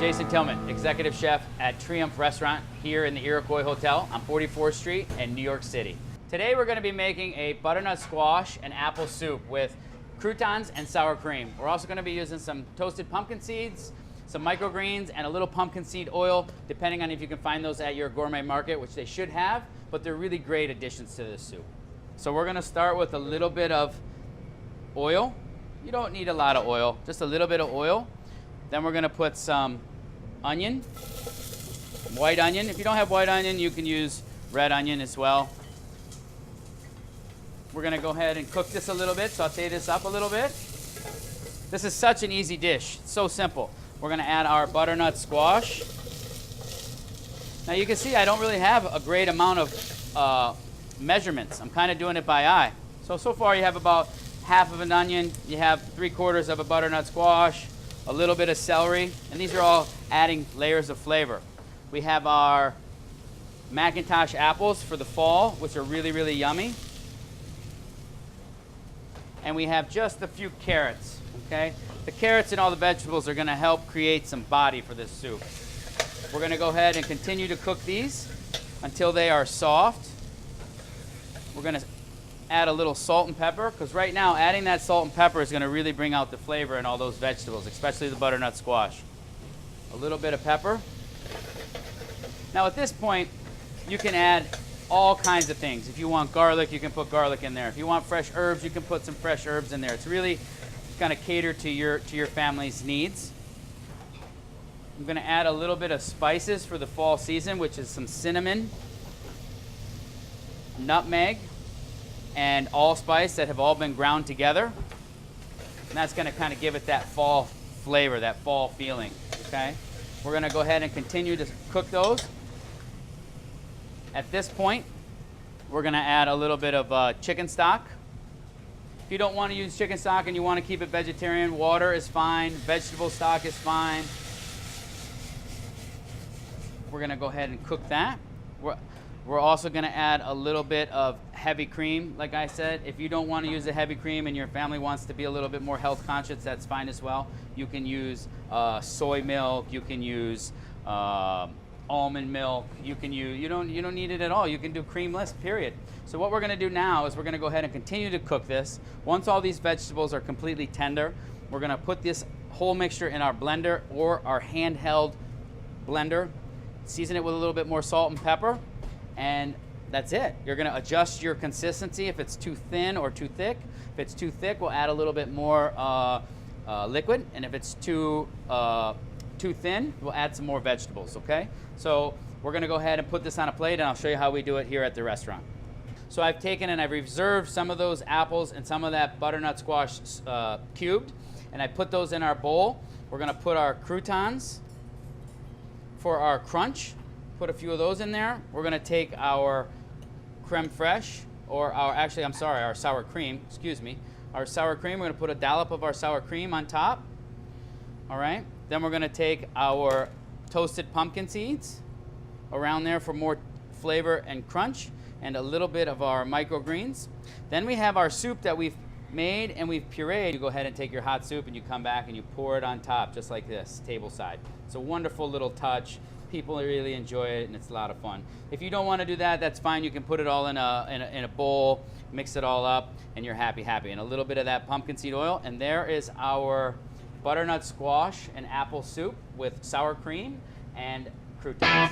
Jason Tilmann, Executive Chef at Triumph Restaurant here in the Iroquois Hotel on 44th Street in New York City. Today we're going to be making a butternut squash and apple soup with croutons and sour cream. We're also going to be using some toasted pumpkin seeds, some microgreens, and a little pumpkin seed oil, depending on if you can find those at your gourmet market, which they should have, but they're really great additions to this soup. So we're going to start with a little bit of oil. You don't need a lot of oil, just a little bit of oil. Then we're going to put some onion, white onion. If you don't have white onion, you can use red onion as well. We're going to go ahead and cook this a little bit, saute this up a little bit. This is such an easy dish, it's so simple. We're going to add our butternut squash. Now you can see I don't really have a great amount of measurements. I'm kind of doing it by eye. So far you have about half of an onion, you have 3/4 of a butternut squash, a little bit of celery, and these are all adding layers of flavor. We have our Macintosh apples for the fall, which are really, really yummy. And we have just a few carrots, okay? The carrots and all the vegetables are gonna help create some body for this soup. We're gonna go ahead and continue to cook these until they are soft. We're gonna add a little salt and pepper, because right now adding that salt and pepper is going to really bring out the flavor in all those vegetables, especially the butternut squash. A little bit of pepper. Now at this point, you can add all kinds of things. If you want garlic, you can put garlic in there. If you want fresh herbs, you can put some fresh herbs in there. It's really going to cater to your family's needs. I'm going to add a little bit of spices for the fall season, which is some cinnamon, nutmeg, and allspice that have all been ground together. And that's going to kind of give it that fall flavor, that fall feeling, okay? We're going to go ahead and continue to cook those. At this point, we're going to add a little bit of chicken stock. If you don't want to use chicken stock and you want to keep it vegetarian, water is fine, vegetable stock is fine. We're going to go ahead and cook that. We're also going to add a little bit of heavy cream. Like I said, if you don't want to use the heavy cream and your family wants to be a little bit more health conscious, that's fine as well. You can use soy milk. You can use almond milk. You don't need it at all. You can do creamless, period. So what we're going to do now is we're going to go ahead and continue to cook this. Once all these vegetables are completely tender, we're going to put this whole mixture in our blender or our handheld blender. Season it with a little bit more salt and pepper. And that's it. You're going to adjust your consistency if it's too thin or too thick. If it's too thick, we'll add a little bit more liquid. And if it's too thin, we'll add some more vegetables, okay? So we're going to go ahead and put this on a plate, and I'll show you how we do it here at the restaurant. So I've taken and I've reserved some of those apples and some of that butternut squash cubed, and I put those in our bowl. We're going to put our croutons for our crunch. Put a few of those in there. We're going to take our creme fraiche, or our sour cream, excuse me. Our sour cream, we're going to put a dollop of our sour cream on top. All right. Then we're going to take our toasted pumpkin seeds around there for more flavor and crunch, and a little bit of our microgreens. Then we have our soup that we've made and we've pureed. You go ahead and take your hot soup and you come back and you pour it on top just like this, table side. It's a wonderful little touch. People really enjoy it, and it's a lot of fun. If you don't want to do that, that's fine. You can put it all in a bowl, mix it all up, and you're happy. And a little bit of that pumpkin seed oil, and there is our butternut squash and apple soup with sour cream and croutons.